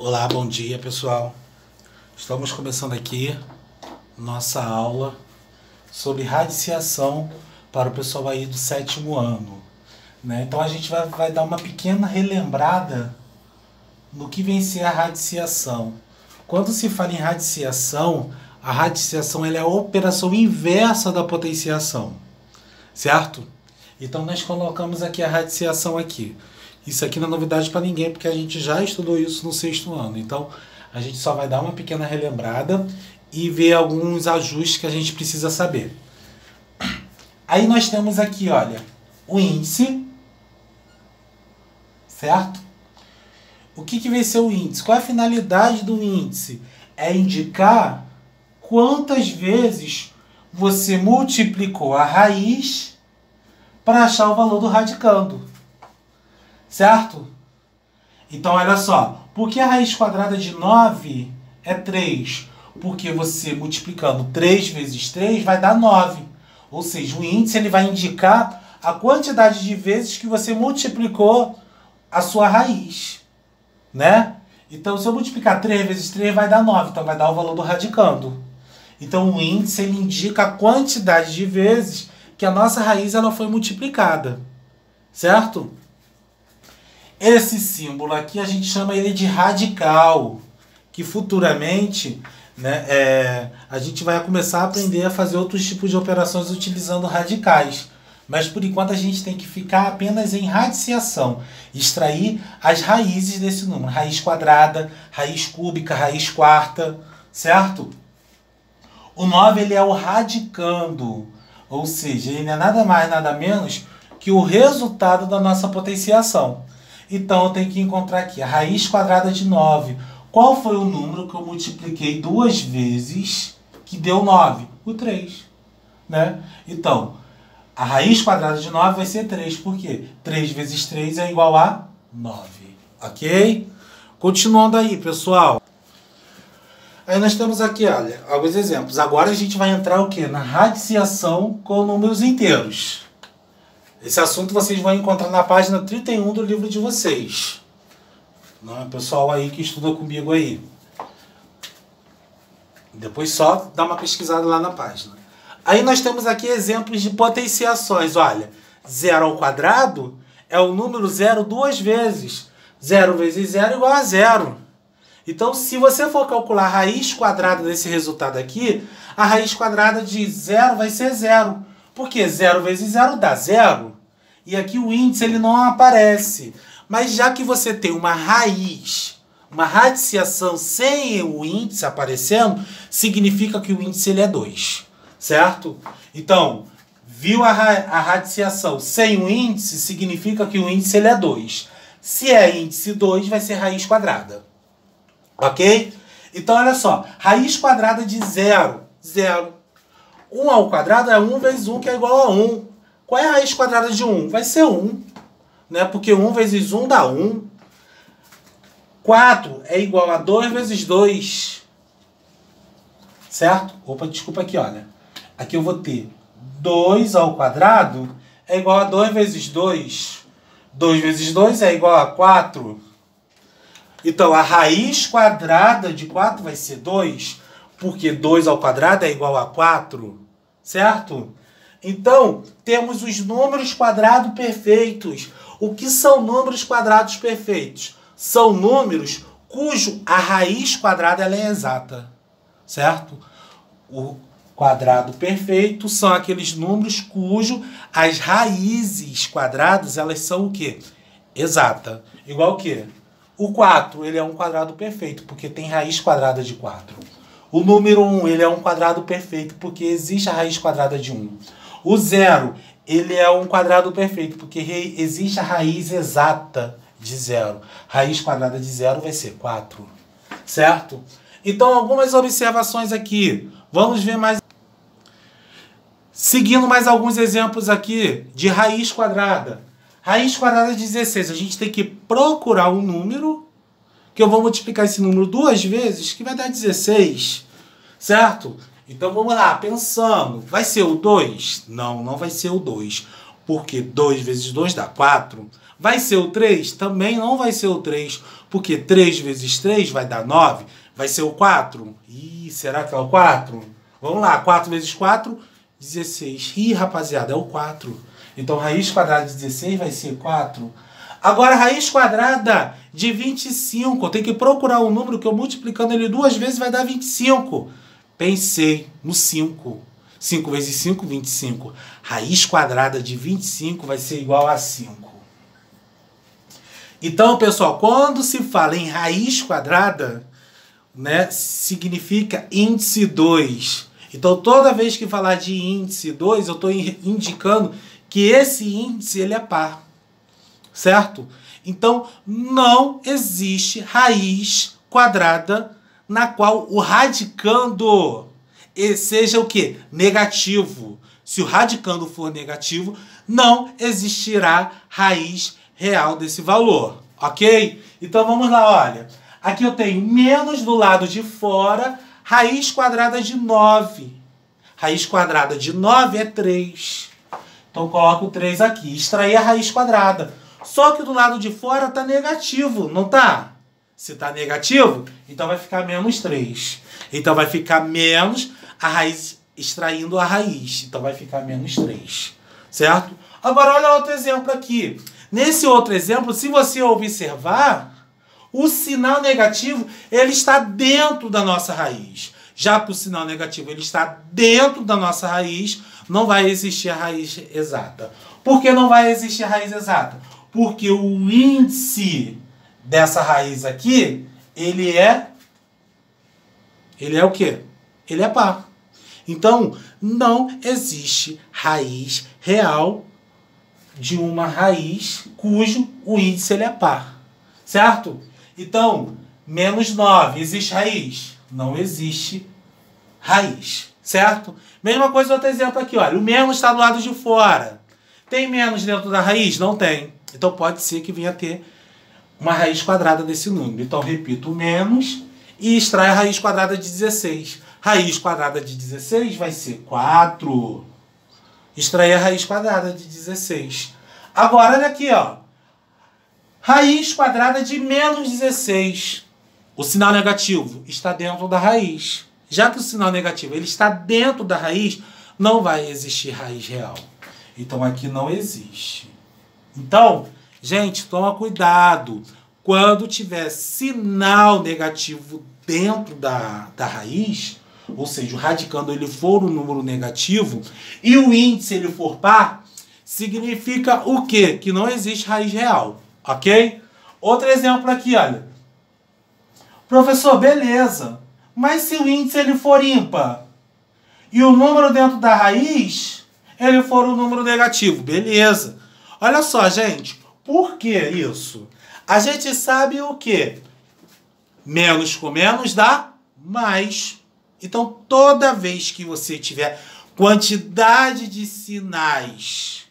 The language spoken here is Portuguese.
Olá, bom dia pessoal. Estamos começando aqui nossa aula sobre radiciação para o pessoal aí do 7º ano, né? Então a gente vai dar uma pequena relembrada no que vem ser a radiciação. Quando se fala em radiciação, a radiciação ela é a operação inversa da potenciação, certo? Então nós colocamos aqui a radiciação aqui. Isso aqui não é novidade para ninguém, porque a gente já estudou isso no 6º ano. Então, a gente só vai dar uma pequena relembrada e ver alguns ajustes que a gente precisa saber. Aí nós temos aqui, olha, o índice, certo? O que vai ser o índice? Qual é a finalidade do índice? É indicar quantas vezes você multiplicou a raiz para achar o valor do radicando. Certo? Então, olha só. Por que a raiz quadrada de 9 é 3? Porque você multiplicando 3 vezes 3 vai dar 9. Ou seja, o índice ele vai indicar a quantidade de vezes que você multiplicou a sua raiz. Né? Então, se eu multiplicar 3 vezes 3 vai dar 9. Então, vai dar o valor do radicando. Então, o índice ele indica a quantidade de vezes que a nossa raiz ela foi multiplicada. Certo? Esse símbolo aqui a gente chama ele de radical, que futuramente, né, a gente vai começar a aprender a fazer outros tipos de operações utilizando radicais. Mas por enquanto a gente tem que ficar apenas em radiciação, extrair as raízes desse número, raiz quadrada, raiz cúbica, raiz quarta, certo? O 9 ele é o radicando, ou seja, ele é nada mais nada menos que o resultado da nossa potenciação. Então, eu tenho que encontrar aqui a raiz quadrada de 9. Qual foi o número que eu multipliquei 2 vezes que deu 9? O 3. Né? Então, a raiz quadrada de 9 vai ser 3. Por quê? 3 vezes 3 é igual a 9. Ok? Continuando aí, pessoal. Aí nós temos aqui, olha, alguns exemplos. Agora a gente vai entrar o quê? Na radiciação com números inteiros. Esse assunto vocês vão encontrar na página 31 do livro de vocês. Não, pessoal aí que estuda comigo aí. Depois só dá uma pesquisada lá na página. Aí nós temos aqui exemplos de potenciações. Olha, 0 ao quadrado é o número 0 duas vezes. 0 vezes 0 é igual a 0. Então, se você for calcular a raiz quadrada desse resultado aqui, a raiz quadrada de 0 vai ser 0. Porque 0 vezes 0 dá 0. E aqui o índice ele não aparece. Mas já que você tem uma raiz, uma radiciação sem o índice aparecendo, significa que o índice ele é 2. Certo? Então, viu a radiciação sem o índice, significa que o índice ele é 2. Se é índice 2, vai ser raiz quadrada. Ok? Então, olha só. Raiz quadrada de 0. 0. 1 ao quadrado é 1 vezes 1, que é igual a 1. Qual é a raiz quadrada de 1? Vai ser 1. Né? Porque 1 vezes 1 dá 1. 4 é igual a 2 vezes 2. Certo? Opa, desculpa aqui, olha. Aqui eu vou ter 2 ao quadrado é igual a 2 vezes 2. 2 vezes 2 é igual a 4. Então, a raiz quadrada de 4 vai ser 2. Porque 2 ao quadrado é igual a 4, certo? Então, temos os números quadrados perfeitos. O que são números quadrados perfeitos? São números cujo a raiz quadrada ela é exata, certo? O quadrado perfeito são aqueles números cujo as raízes quadradas elas são o quê? Exata. Igual o quê? O 4 ele é um quadrado perfeito, porque tem raiz quadrada de 4. O número 1, ele é um quadrado perfeito, porque existe a raiz quadrada de 1. O 0, ele é um quadrado perfeito, porque existe a raiz exata de 0. Raiz quadrada de 0 vai ser 4. Certo? Então, algumas observações aqui. Vamos ver mais. Seguindo mais alguns exemplos aqui de raiz quadrada. Raiz quadrada de 16. A gente tem que procurar um número, que eu vou multiplicar esse número 2 vezes, que vai dar 16, certo? Então vamos lá, pensando, vai ser o 2? Não, não vai ser o 2. porque 2 vezes 2 dá 4. Vai ser o 3? Também não vai ser o 3, porque 3 vezes 3 vai dar 9. Vai ser o 4? Ih, será que é o 4? Vamos lá, 4 vezes 4, 16. Ih, rapaziada, é o 4. Então, raiz quadrada de 16 vai ser 4. Agora, raiz quadrada de 25. Eu tenho que procurar um número que eu multiplicando ele 2 vezes vai dar 25. Pensei no 5. 5 vezes 5, 25. Raiz quadrada de 25 vai ser igual a 5. Então, pessoal, quando se fala em raiz quadrada, né, significa índice 2. Então, toda vez que falar de índice 2, eu estou indicando que esse índice ele é par. Certo? Então, não existe raiz quadrada na qual o radicando seja o quê? Negativo. Se o radicando for negativo, não existirá raiz real desse valor. Ok? Então, vamos lá, olha. Aqui eu tenho menos do lado de fora, raiz quadrada de 9. Raiz quadrada de 9 é 3. Então, coloco o 3 aqui. Extrair a raiz quadrada. Só que do lado de fora está negativo, não está? Se está negativo, então vai ficar menos 3. Então, vai ficar menos a raiz, extraindo a raiz. Então, vai ficar menos 3. Certo? Agora, olha outro exemplo aqui. Nesse outro exemplo, se você observar, o sinal negativo ele está dentro da nossa raiz. Já que o sinal negativo ele está dentro da nossa raiz, não vai existir a raiz exata. Por que não vai existir a raiz exata? Porque o índice dessa raiz aqui, ele é o quê? Ele é par. Então, não existe raiz real de uma raiz cujo o índice ele é par. Certo? Então, menos 9, existe raiz? Não existe raiz. Certo? Mesma coisa, outro exemplo aqui, olha. O menos está do lado de fora. Tem menos dentro da raiz? Não tem. Então, pode ser que venha a ter uma raiz quadrada desse número. Então, repito, o menos e extrai a raiz quadrada de 16. Raiz quadrada de 16 vai ser 4. Extrair a raiz quadrada de 16. Agora, olha aqui, ó. Raiz quadrada de menos 16. O sinal negativo está dentro da raiz. Já que o sinal negativo ele está dentro da raiz, não vai existir raiz real. Então, aqui não existe. Então, gente, toma cuidado. Quando tiver sinal negativo dentro da raiz, ou seja, o radicando ele for um número negativo e o índice ele for par, significa o quê? Que não existe raiz real, ok? Outro exemplo aqui, olha. Professor, beleza, mas se o índice ele for ímpar e o número dentro da raiz ele for um número negativo, beleza. Olha só, gente, por que isso? A gente sabe o quê? Menos com menos dá mais. Então, toda vez que você tiver quantidade de sinais